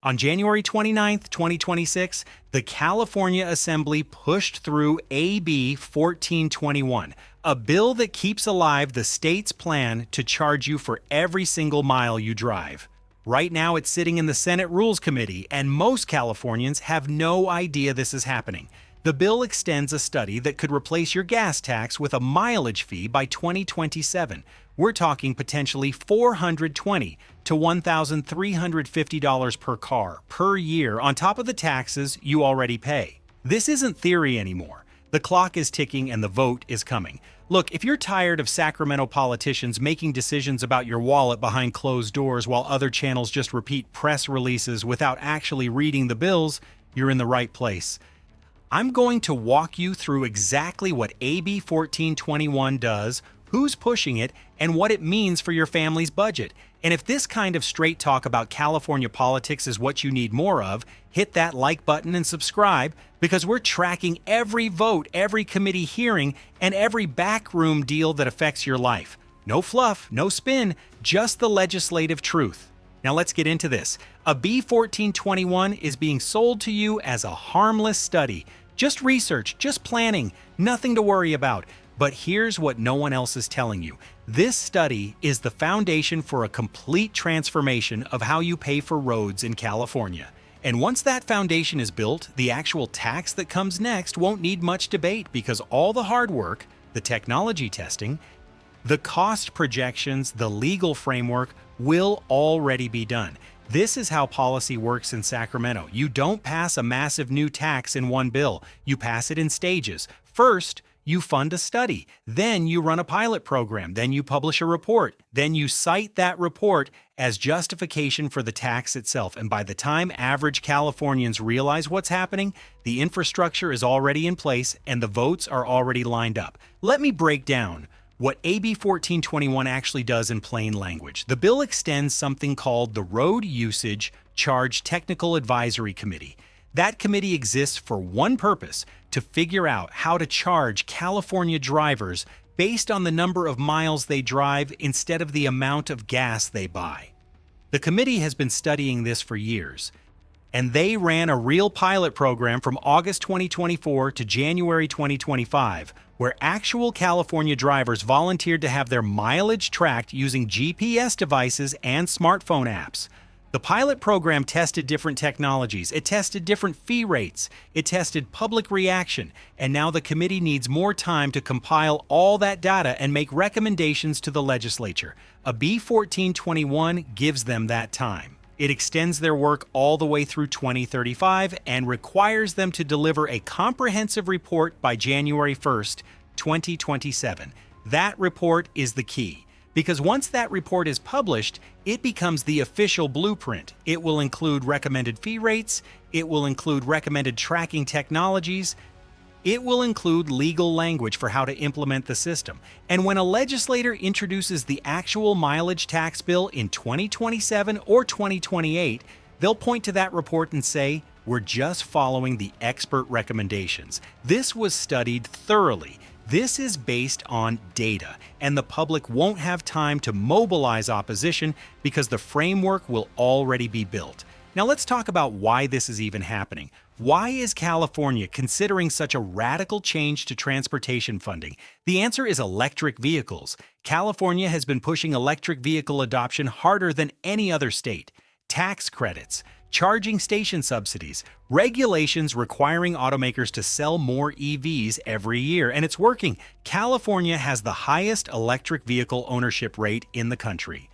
On January 29, 2026, the California Assembly pushed through AB 1421, a bill that keeps alive the state's plan to charge you for every single mile you drive. Right now, it's sitting in the Senate Rules Committee, and most Californians have no idea this is happening. The bill extends a study that could replace your gas tax with a mileage fee by 2027. We're talking potentially $420 to $1,350 per car per year on top of the taxes you already pay. This isn't theory anymore. The clock is ticking and the vote is coming. Look, if you're tired of Sacramento politicians making decisions about your wallet behind closed doors while other channels just repeat press releases without actually reading the bills, you're in the right place. I'm going to walk you through exactly what AB 1421 does, who's pushing it, and what it means for your family's budget. And if this kind of straight talk about California politics is what you need more of, hit that like button and subscribe, because we're tracking every vote, every committee hearing, and every backroom deal that affects your life. No fluff, no spin, just the legislative truth. Now let's get into this. A B 1421 is being sold to you as a harmless study. Just research, just planning, nothing to worry about. But here's what no one else is telling you. This study is the foundation for a complete transformation of how you pay for roads in California. And once that foundation is built, the actual tax that comes next won't need much debate because all the hard work, the technology testing, the cost projections, the legal framework will already be done. This is how policy works in Sacramento. You don't pass a massive new tax in one bill. You pass it in stages. First, you fund a study. Then you run a pilot program. Then you publish a report. Then you cite that report as justification for the tax itself. And by the time average Californians realize what's happening, the infrastructure is already in place and the votes are already lined up. Let me break down what AB 1421 actually does in plain language. The bill extends something called the Road Usage Charge Technical Advisory Committee. That committee exists for one purpose: to figure out how to charge California drivers based on the number of miles they drive instead of the amount of gas they buy. The committee has been studying this for years, and they ran a real pilot program from August 2024 to January 2025, where actual California drivers volunteered to have their mileage tracked using GPS devices and smartphone apps. The pilot program tested different technologies, it tested different fee rates, it tested public reaction, and now the committee needs more time to compile all that data and make recommendations to the legislature. A B 1421 gives them that time. It extends their work all the way through 2035 and requires them to deliver a comprehensive report by January 1st, 2027. That report is the key, because once that report is published, it becomes the official blueprint. It will include recommended fee rates, it will include recommended tracking technologies, it will include legal language for how to implement the system. And when a legislator introduces the actual mileage tax bill in 2027 or 2028, they'll point to that report and say, "We're just following the expert recommendations. This was studied thoroughly. This is based on data, and the public won't have time to mobilize opposition because the framework will already be built." Now let's talk about why this is even happening. Why is California considering such a radical change to transportation funding? The answer is electric vehicles. California has been pushing electric vehicle adoption harder than any other state. Tax credits, charging station subsidies, regulations requiring automakers to sell more EVs every year, and it's working. California has the highest electric vehicle ownership rate in the country.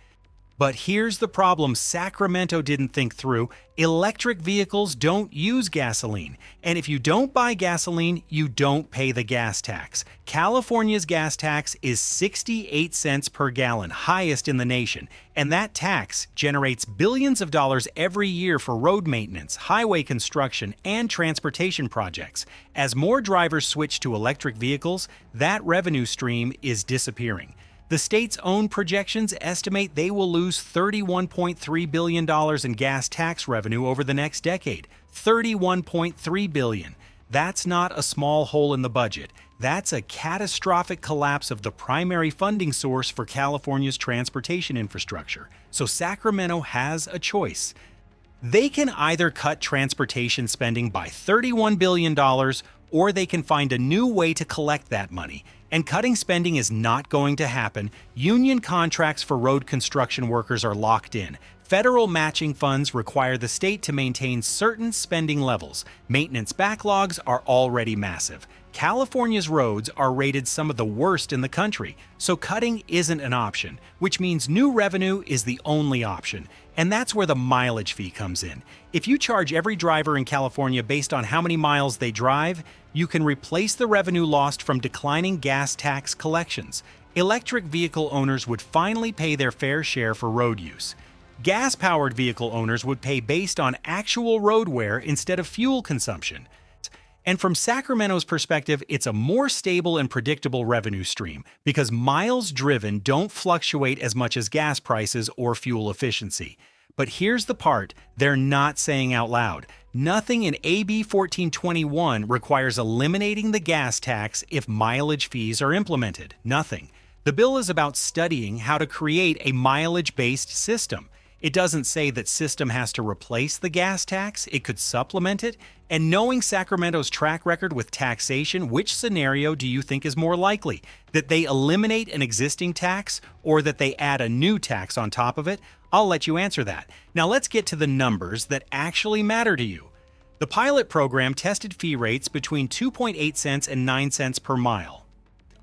But here's the problem Sacramento didn't think through. Electric vehicles don't use gasoline. And if you don't buy gasoline, you don't pay the gas tax. California's gas tax is 68 cents per gallon, highest in the nation. And that tax generates billions of dollars every year for road maintenance, highway construction, and transportation projects. As more drivers switch to electric vehicles, that revenue stream is disappearing. The state's own projections estimate they will lose $31.3 billion in gas tax revenue over the next decade. $31.3 billion. That's not a small hole in the budget. That's a catastrophic collapse of the primary funding source for California's transportation infrastructure. So Sacramento has a choice. They can either cut transportation spending by $31 billion, or they can find a new way to collect that money. And cutting spending is not going to happen. Union contracts for road construction workers are locked in. Federal matching funds require the state to maintain certain spending levels. Maintenance backlogs are already massive. California's roads are rated some of the worst in the country, so cutting isn't an option, which means new revenue is the only option. And that's where the mileage fee comes in. If you charge every driver in California based on how many miles they drive, you can replace the revenue lost from declining gas tax collections. Electric vehicle owners would finally pay their fair share for road use. Gas-powered vehicle owners would pay based on actual road wear instead of fuel consumption. And from Sacramento's perspective, it's a more stable and predictable revenue stream because miles driven don't fluctuate as much as gas prices or fuel efficiency. But here's the part they're not saying out loud. Nothing in AB 1421 requires eliminating the gas tax if mileage fees are implemented. Nothing. The bill is about studying how to create a mileage-based system. It doesn't say that system has to replace the gas tax, it could supplement it. And knowing Sacramento's track record with taxation, which scenario do you think is more likely? That they eliminate an existing tax or that they add a new tax on top of it? I'll let you answer that. Now let's get to the numbers that actually matter to you. The pilot program tested fee rates between 2.8 cents and 9 cents per mile.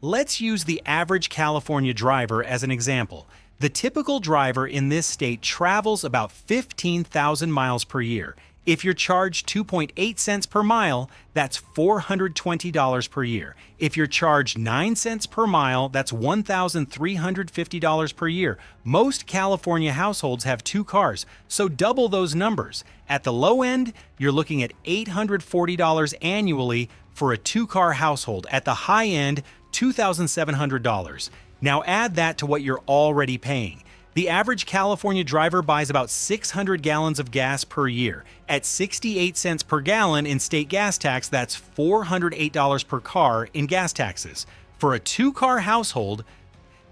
Let's use the average California driver as an example. The typical driver in this state travels about 15,000 miles per year. If you're charged 2.8 cents per mile, that's $420 per year. If you're charged 9 cents per mile, that's $1,350 per year. Most California households have 2 cars, so double those numbers. At the low end, you're looking at $840 annually for a 2-car household. At the high end, $2,700. Now add that to what you're already paying. The average California driver buys about 600 gallons of gas per year. At 68 cents per gallon in state gas tax, that's $408 per car in gas taxes. For a 2-car household,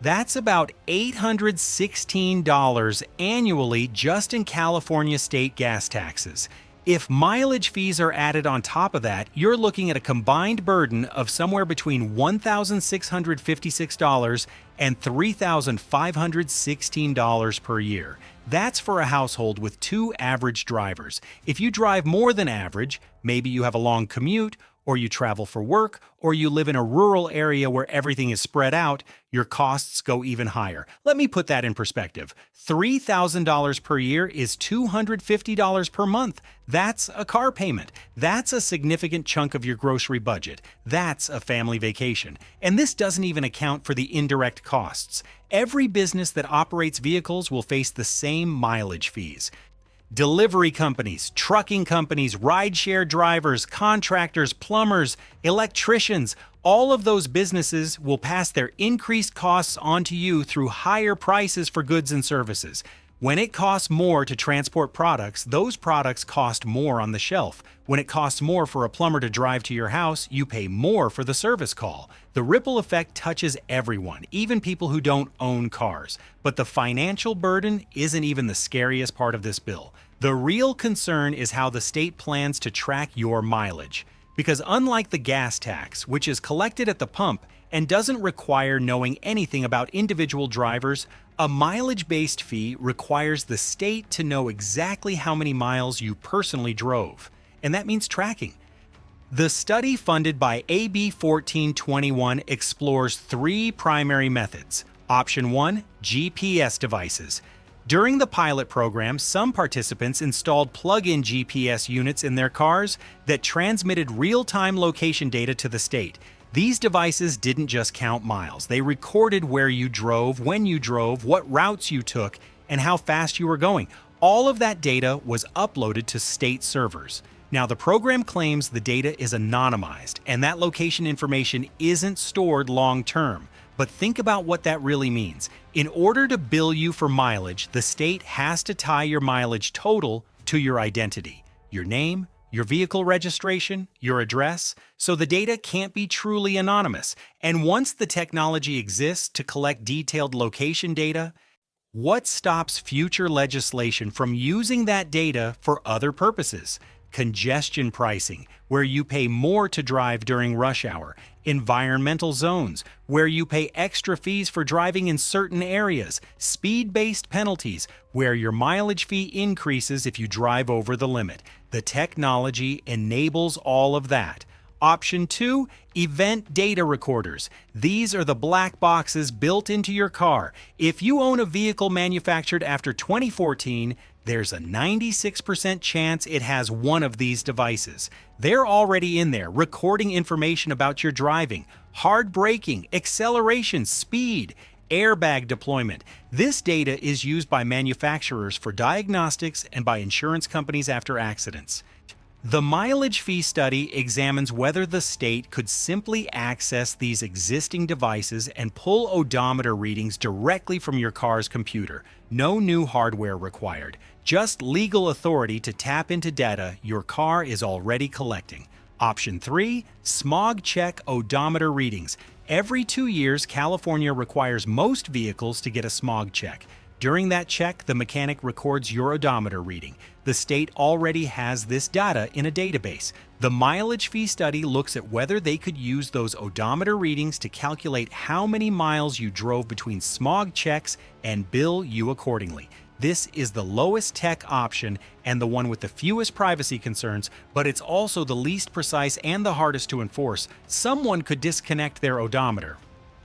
that's about $816 annually just in California state gas taxes. If mileage fees are added on top of that, you're looking at a combined burden of somewhere between $1,656 and $3,516 per year. That's for a household with 2 average drivers. If you drive more than average, maybe you have a long commute, or you travel for work, or you live in a rural area where everything is spread out, your costs go even higher. Let me put that in perspective. $3,000 per year is $250 per month. That's a car payment. That's a significant chunk of your grocery budget. That's a family vacation. And this doesn't even account for the indirect costs. Every business that operates vehicles will face the same mileage fees. Delivery companies, trucking companies, rideshare drivers, contractors, plumbers, electricians, all of those businesses will pass their increased costs onto you through higher prices for goods and services. When it costs more to transport products, those products cost more on the shelf. When it costs more for a plumber to drive to your house, you pay more for the service call. The ripple effect touches everyone, even people who don't own cars. But the financial burden isn't even the scariest part of this bill. The real concern is how the state plans to track your mileage. Because unlike the gas tax, which is collected at the pump and doesn't require knowing anything about individual drivers, a mileage-based fee requires the state to know exactly how many miles you personally drove. And that means tracking. The study funded by AB 1421 explores 3 primary methods. Option 1, GPS devices. During the pilot program, some participants installed plug-in GPS units in their cars that transmitted real-time location data to the state. These devices didn't just count miles. They recorded where you drove, when you drove, what routes you took, and how fast you were going. All of that data was uploaded to state servers. Now, the program claims the data is anonymized, and that location information isn't stored long-term. But think about what that really means. In order to bill you for mileage, the state has to tie your mileage total to your identity, your name, your vehicle registration, your address, so the data can't be truly anonymous. And once the technology exists to collect detailed location data, What stops future legislation from using that data for other purposes? Congestion pricing, where you pay more to drive during rush hour. Environmental zones, where you pay extra fees for driving in certain areas. Speed-based penalties, where your mileage fee increases if you drive over the limit. The technology enables all of that. Option 2, event data recorders. These are the black boxes built into your car. If you own a vehicle manufactured after 2014, there's a 96% chance it has one of these devices. They're already in there, recording information about your driving, hard braking, acceleration, speed, airbag deployment. This data is used by manufacturers for diagnostics and by insurance companies after accidents. The mileage fee study examines whether the state could simply access these existing devices and pull odometer readings directly from your car's computer. No new hardware required, just legal authority to tap into data your car is already collecting. Option 3, smog check odometer readings. Every 2 years, California requires most vehicles to get a smog check. During that check, the mechanic records your odometer reading. The state already has this data in a database. The mileage fee study looks at whether they could use those odometer readings to calculate how many miles you drove between smog checks and bill you accordingly. This is the lowest tech option and the one with the fewest privacy concerns, but it's also the least precise and the hardest to enforce. Someone could disconnect their odometer,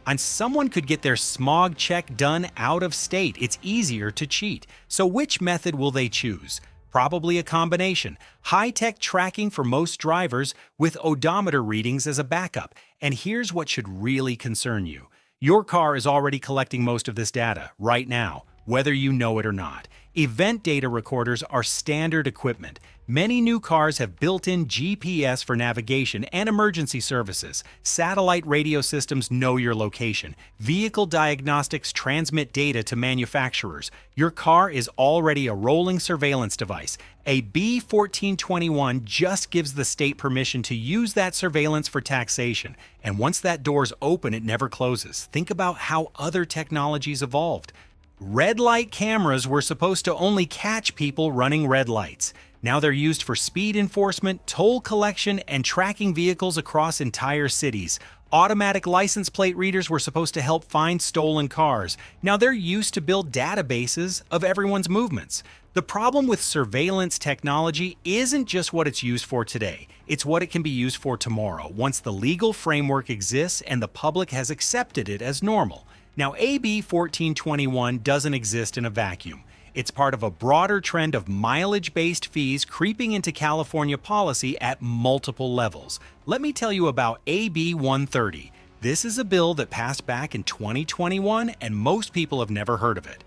and someone could get their smog check done out of state. It's easier to cheat. So which method will they choose? Probably a combination. High-tech tracking for most drivers with odometer readings as a backup. And here's what should really concern you. Your car is already collecting most of this data right now, whether you know it or not. Event data recorders are standard equipment. Many new cars have built-in GPS for navigation and emergency services. Satellite radio systems know your location. Vehicle diagnostics transmit data to manufacturers. Your car is already a rolling surveillance device. A B-1421 just gives the state permission to use that surveillance for taxation. And once that door's open, it never closes. Think about how other technologies evolved. Red light cameras were supposed to only catch people running red lights. Now they're used for speed enforcement, toll collection, and tracking vehicles across entire cities. Automatic license plate readers were supposed to help find stolen cars. Now they're used to build databases of everyone's movements. The problem with surveillance technology isn't just what it's used for today. It's what it can be used for tomorrow, once the legal framework exists and the public has accepted it as normal. Now, AB 1421 doesn't exist in a vacuum. It's part of a broader trend of mileage-based fees creeping into California policy at multiple levels. Let me tell you about AB 130. This is a bill that passed back in 2021, and most people have never heard of it.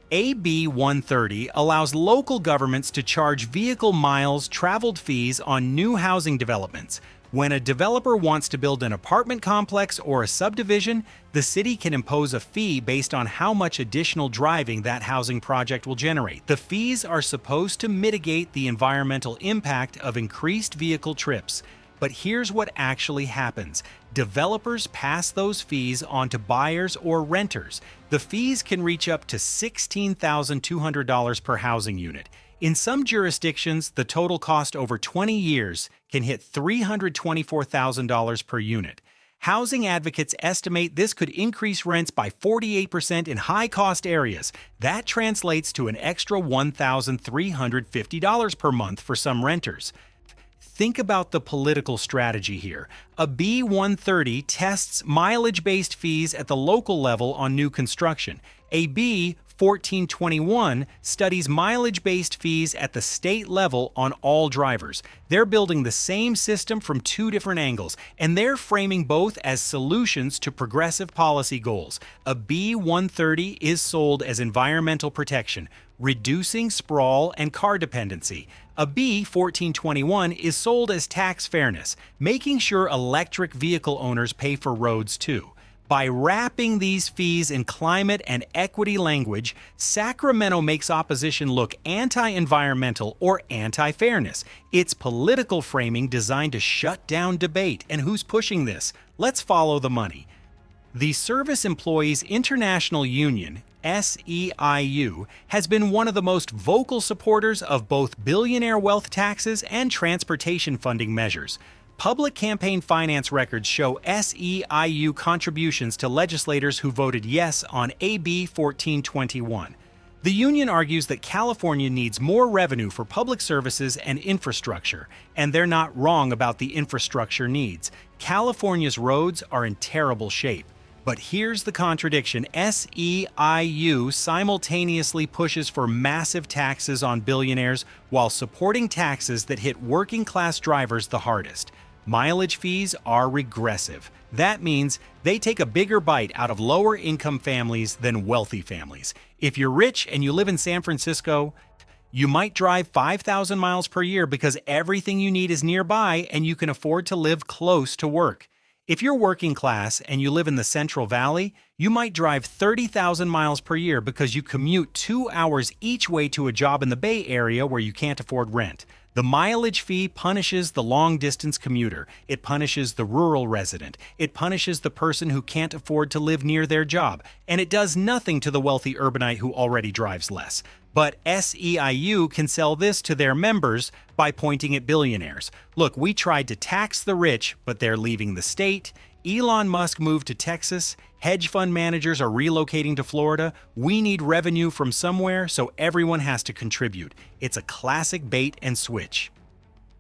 AB 130 allows local governments to charge vehicle miles traveled fees on new housing developments. When a developer wants to build an apartment complex or a subdivision, the city can impose a fee based on how much additional driving that housing project will generate. The fees are supposed to mitigate the environmental impact of increased vehicle trips. But here's what actually happens. Developers pass those fees on to buyers or renters. The fees can reach up to $16,200 per housing unit. In some jurisdictions, the total cost over 20 years can hit $324,000 per unit. Housing advocates estimate this could increase rents by 48% in high-cost areas. That translates to an extra $1,350 per month for some renters. Think about the political strategy here. A B-130 tests mileage-based fees at the local level on new construction. A B-1421 studies mileage-based fees at the state level on all drivers. They're building the same system from two different angles, and they're framing both as solutions to progressive policy goals. A B-130 is sold as environmental protection, reducing sprawl and car dependency. A B-1421 is sold as tax fairness, making sure electric vehicle owners pay for roads too. By wrapping these fees in climate and equity language, Sacramento makes opposition look anti-environmental or anti-fairness. It's political framing designed to shut down debate. And who's pushing this? Let's follow the money. The Service Employees International Union, SEIU, has been one of the most vocal supporters of both billionaire wealth taxes and transportation funding measures. Public campaign finance records show SEIU contributions to legislators who voted yes on AB 1421. The union argues that California needs more revenue for public services and infrastructure, and they're not wrong about the infrastructure needs. California's roads are in terrible shape. But here's the contradiction. SEIU simultaneously pushes for massive taxes on billionaires while supporting taxes that hit working-class drivers the hardest. Mileage fees are regressive. That means they take a bigger bite out of lower-income families than wealthy families. If you're rich and you live in San Francisco, you might drive 5,000 miles per year because everything you need is nearby and you can afford to live close to work. If you're working class and you live in the Central Valley, you might drive 30,000 miles per year because you commute 2 hours each way to a job in the Bay Area where you can't afford rent. The mileage fee punishes the long-distance commuter. It punishes the rural resident. It punishes the person who can't afford to live near their job. And it does nothing to the wealthy urbanite who already drives less. But SEIU can sell this to their members by pointing at billionaires. Look, we tried to tax the rich, but they're leaving the state. Elon Musk moved to Texas. Hedge fund managers are relocating to Florida. We need revenue from somewhere, so everyone has to contribute. It's a classic bait and switch.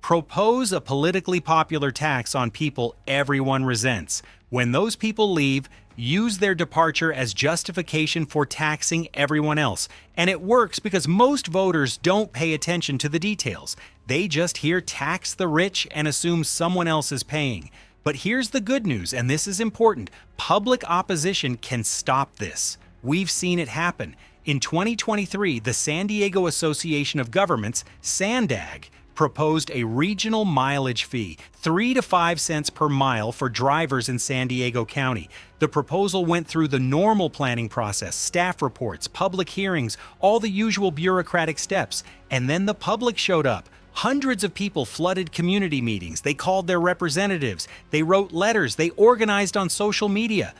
Propose a politically popular tax on people everyone resents. When those people leave, use their departure as justification for taxing everyone else. And it works because most voters don't pay attention to the details. They just hear tax the rich and assume someone else is paying. But here's the good news, and this is important. Public opposition can stop this. We've seen it happen. In 2023, the San Diego Association of Governments, SANDAG, proposed a regional mileage fee, 3 to 5 cents per mile for drivers in San Diego County. The proposal went through the normal planning process, staff reports, public hearings, all the usual bureaucratic steps, and then the public showed up. Hundreds of people flooded community meetings. They called their representatives. They wrote letters. They organized on social media.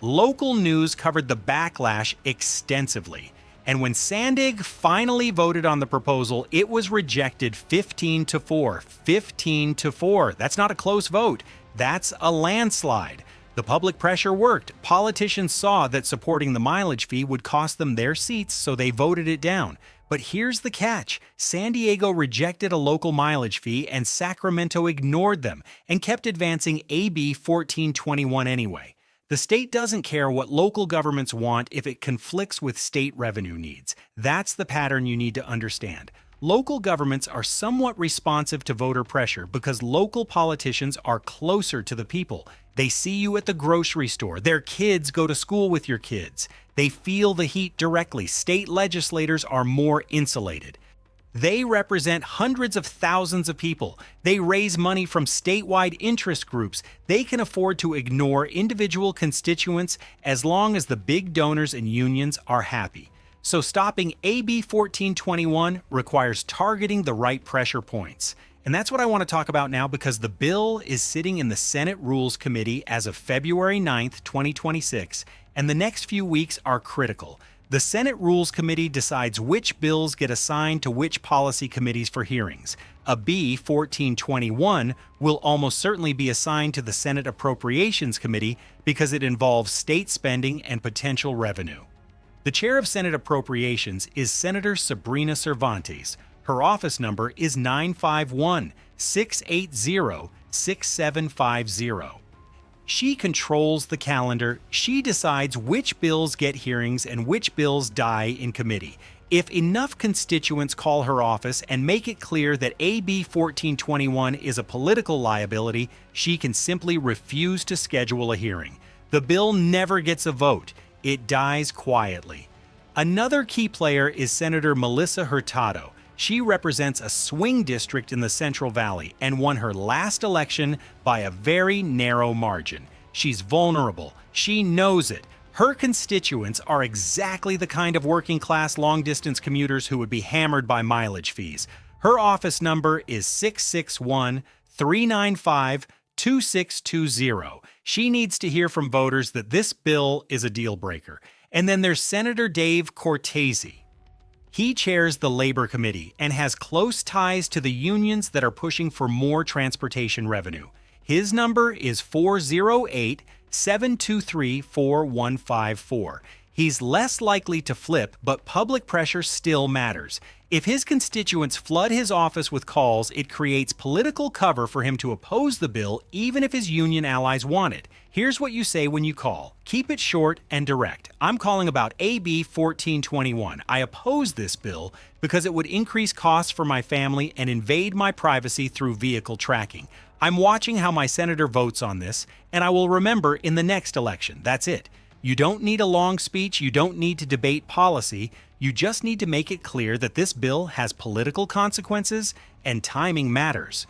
Local news covered the backlash extensively. And when SANDAG finally voted on the proposal, it was rejected 15-4. 15-4. That's not a close vote. That's a landslide. The public pressure worked. Politicians saw that supporting the mileage fee would cost them their seats, so they voted it down. But here's the catch. San Diego rejected a local mileage fee and Sacramento ignored them and kept advancing AB 1421 anyway. The state doesn't care what local governments want if it conflicts with state revenue needs. That's the pattern you need to understand. Local governments are somewhat responsive to voter pressure because local politicians are closer to the people. They see you at the grocery store. Their kids go to school with your kids. They feel the heat directly. State legislators are more insulated. They represent hundreds of thousands of people. They raise money from statewide interest groups. They can afford to ignore individual constituents as long as the big donors and unions are happy. So stopping AB 1421 requires targeting the right pressure points. And that's what I want to talk about now because the bill is sitting in the Senate Rules Committee as of February 9th, 2026, and the next few weeks are critical. The Senate Rules Committee decides which bills get assigned to which policy committees for hearings. A B 1421 will almost certainly be assigned to the Senate Appropriations Committee because it involves state spending and potential revenue. The chair of Senate Appropriations is Senator Sabrina Cervantes. Her office number is 951-680-6750. She controls the calendar. She decides which bills get hearings and which bills die in committee. If enough constituents call her office and make it clear that AB 1421 is a political liability, she can simply refuse to schedule a hearing. The bill never gets a vote. It dies quietly. Another key player is Senator Melissa Hurtado. She represents a swing district in the Central Valley and won her last election by a very narrow margin. She's vulnerable. She knows it. Her constituents are exactly the kind of working-class long-distance commuters who would be hammered by mileage fees. Her office number is 661-395-2620. She needs to hear from voters that this bill is a deal breaker. And then there's Senator Dave Cortese. He chairs the Labor Committee and has close ties to the unions that are pushing for more transportation revenue. His number is 408-723-4154. He's less likely to flip, but public pressure still matters. If his constituents flood his office with calls, it creates political cover for him to oppose the bill even if his union allies want it. Here's what you say when you call. Keep it short and direct. I'm calling about AB 1421. I oppose this bill because it would increase costs for my family and invade my privacy through vehicle tracking. I'm watching how my senator votes on this, and I will remember in the next election. That's it. You don't need a long speech, you don't need to debate policy, you just need to make it clear that this bill has political consequences and timing matters.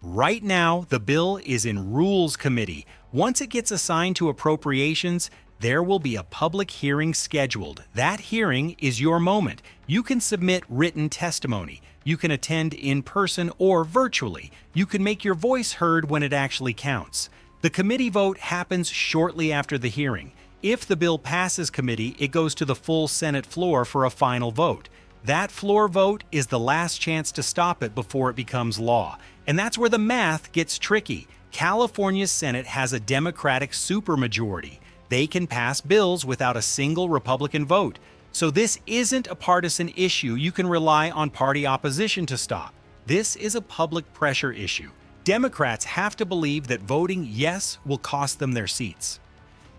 Right now, the bill is in Rules Committee. Once it gets assigned to Appropriations, there will be a public hearing scheduled. That hearing is your moment. You can submit written testimony. You can attend in person or virtually. You can make your voice heard when it actually counts. The committee vote happens shortly after the hearing. If the bill passes committee, it goes to the full Senate floor for a final vote. That floor vote is the last chance to stop it before it becomes law. And that's where the math gets tricky. California's Senate has a Democratic supermajority. They can pass bills without a single Republican vote. So this isn't a partisan issue you can rely on party opposition to stop. This is a public pressure issue. Democrats have to believe that voting yes will cost them their seats.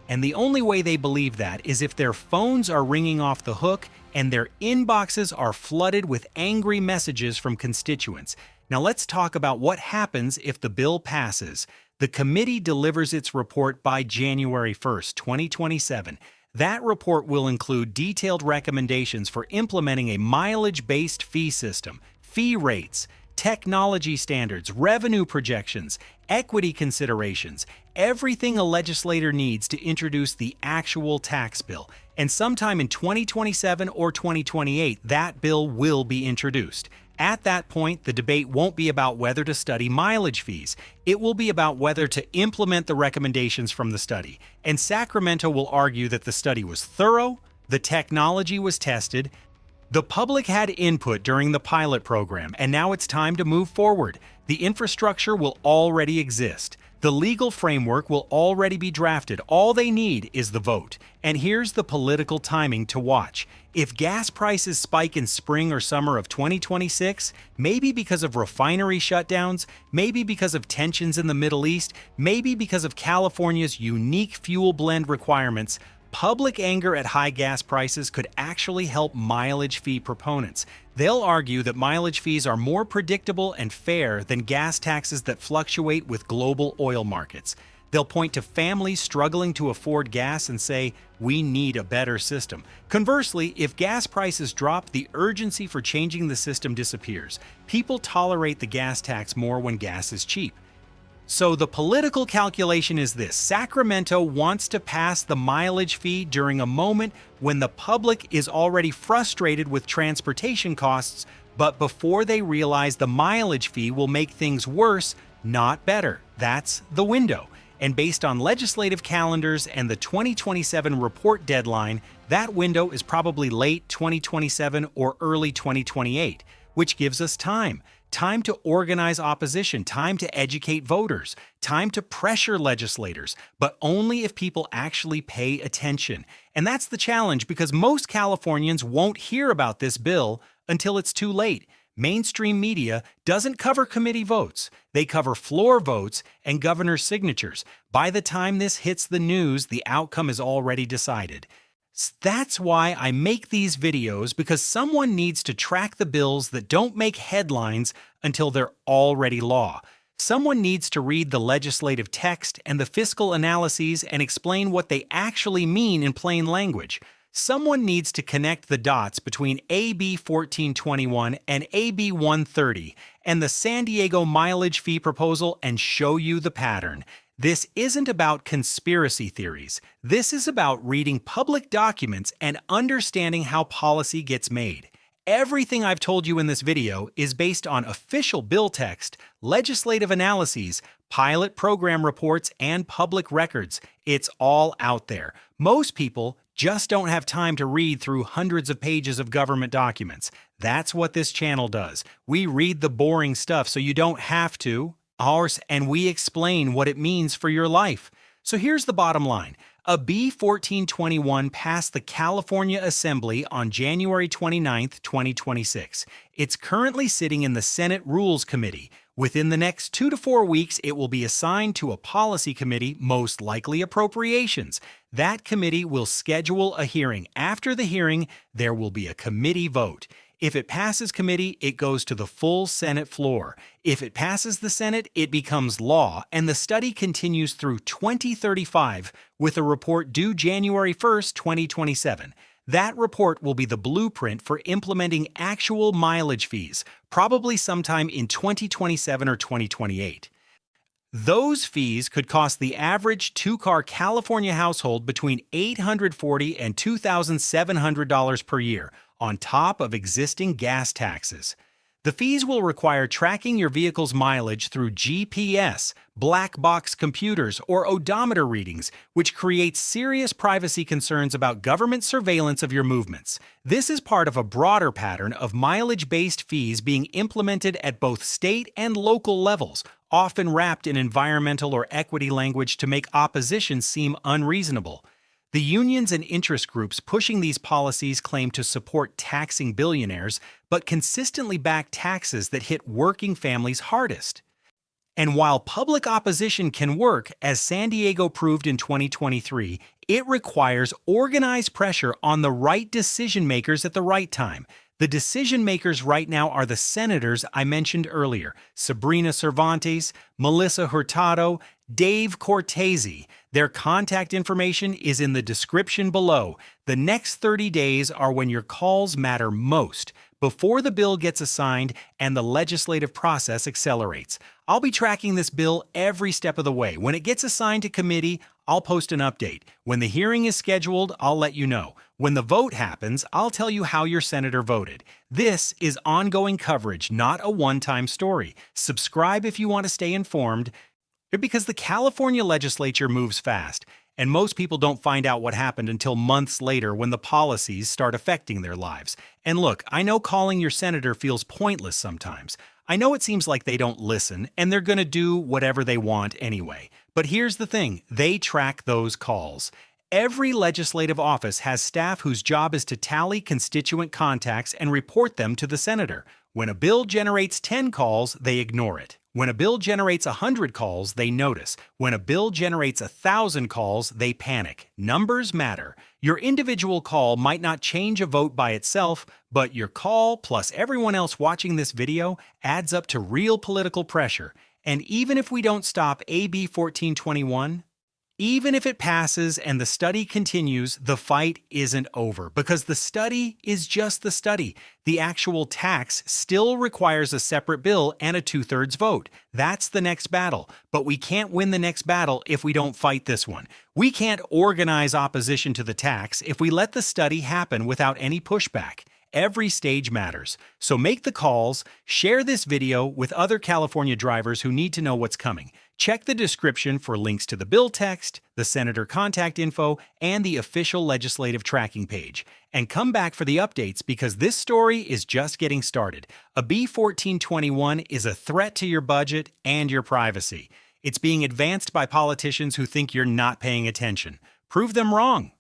And the only way they believe that is if their phones are ringing off the hook and their inboxes are flooded with angry messages from constituents. Now let's talk about what happens if the bill passes. The committee delivers its report by January 1st, 2027. That report will include detailed recommendations for implementing a mileage-based fee system, fee rates, technology standards, revenue projections, equity considerations, everything a legislator needs to introduce the actual tax bill. And sometime in 2027 or 2028, that bill will be introduced. At that point, the debate won't be about whether to study mileage fees. It will be about whether to implement the recommendations from the study. And Sacramento will argue that the study was thorough, the technology was tested, the public had input during the pilot program, and now it's time to move forward. The infrastructure will already exist. The legal framework will already be drafted. All they need is the vote. And here's the political timing to watch. If gas prices spike in spring or summer of 2026, maybe because of refinery shutdowns, maybe because of tensions in the Middle East, maybe because of California's unique fuel blend requirements, public anger at high gas prices could actually help mileage fee proponents. They'll argue that mileage fees are more predictable and fair than gas taxes that fluctuate with global oil markets. They'll point to families struggling to afford gas and say, we need a better system. Conversely, if gas prices drop, the urgency for changing the system disappears. People tolerate the gas tax more when gas is cheap. So the political calculation is this: Sacramento wants to pass the mileage fee during a moment when the public is already frustrated with transportation costs, but before they realize the mileage fee will make things worse, not better. That's the window. And based on legislative calendars and the 2027 report deadline, that window is probably late 2027 or early 2028, which gives us time. Time to organize opposition, time to educate voters, time to pressure legislators, but only if people actually pay attention. And that's the challenge, because most Californians won't hear about this bill until it's too late. Mainstream media doesn't cover committee votes. They cover floor votes and governor's signatures. By the time this hits the news, the outcome is already decided. That's why I make these videos, because someone needs to track the bills that don't make headlines until they're already law. Someone needs to read the legislative text and the fiscal analyses and explain what they actually mean in plain language. Someone needs to connect the dots between AB 1421 and AB 130 and the San Diego mileage fee proposal and show you the pattern. This isn't about conspiracy theories. This is about reading public documents and understanding how policy gets made. Everything I've told you in this video is based on official bill text, legislative analyses, pilot program reports, and public records. It's all out there. Most people just don't have time to read through hundreds of pages of government documents. That's what this channel does. We read the boring stuff so you don't have to, and we explain what it means for your life. So here's the bottom line. A B 1421 passed the California Assembly on January 29, 2026. It's currently sitting in the Senate Rules Committee. Within the next 2 to 4 weeks, it will be assigned to a policy committee, most likely Appropriations. That committee will schedule a hearing. After the hearing, there will be a committee vote. If it passes committee, it goes to the full Senate floor. If it passes the Senate, it becomes law, and the study continues through 2035 with a report due January 1st, 2027. That report will be the blueprint for implementing actual mileage fees, probably sometime in 2027 or 2028. Those fees could cost the average two-car California household between $840 and $2,700 per year, on top of existing gas taxes. The fees will require tracking your vehicle's mileage through GPS, black box computers, or odometer readings, which creates serious privacy concerns about government surveillance of your movements. This is part of a broader pattern of mileage-based fees being implemented at both state and local levels, often wrapped in environmental or equity language to make opposition seem unreasonable. The unions and interest groups pushing these policies claim to support taxing billionaires, but consistently back taxes that hit working families hardest. And while public opposition can work, as San Diego proved in 2023, it requires organized pressure on the right decision makers at the right time. The decision makers right now are the senators I mentioned earlier: Sabrina Cervantes, Melissa Hurtado, Dave Cortese. Their contact information is in the description below. The next 30 days are when your calls matter most, before the bill gets assigned and the legislative process accelerates. I'll be tracking this bill every step of the way. When it gets assigned to committee, I'll post an update. When the hearing is scheduled, I'll let you know. When the vote happens, I'll tell you how your senator voted. This is ongoing coverage, not a one-time story. Subscribe if you want to stay informed, because the California legislature moves fast, and most people don't find out what happened until months later when the policies start affecting their lives. And look, I know calling your senator feels pointless sometimes. I know it seems like they don't listen, and they're going to do whatever they want anyway. But here's the thing, they track those calls. Every legislative office has staff whose job is to tally constituent contacts and report them to the senator. When a bill generates 10 calls, they ignore it. When a bill generates 100 calls, they notice. When a bill generates 1,000 calls, they panic. Numbers matter. Your individual call might not change a vote by itself, but your call plus everyone else watching this video adds up to real political pressure. And even if we don't stop AB 1421, even if it passes and the study continues, the fight isn't over, because the study is just the study. The actual tax still requires a separate bill and a 2/3 vote. That's the next battle. But we can't win the next battle if we don't fight this one. We can't organize opposition to the tax if we let the study happen without any pushback. Every stage matters. So make the calls, share this video with other California drivers who need to know what's coming. Check the description for links to the bill text, the senator contact info, and the official legislative tracking page. And come back for the updates, because this story is just getting started. A B 1421 is a threat to your budget and your privacy. It's being advanced by politicians who think you're not paying attention. Prove them wrong.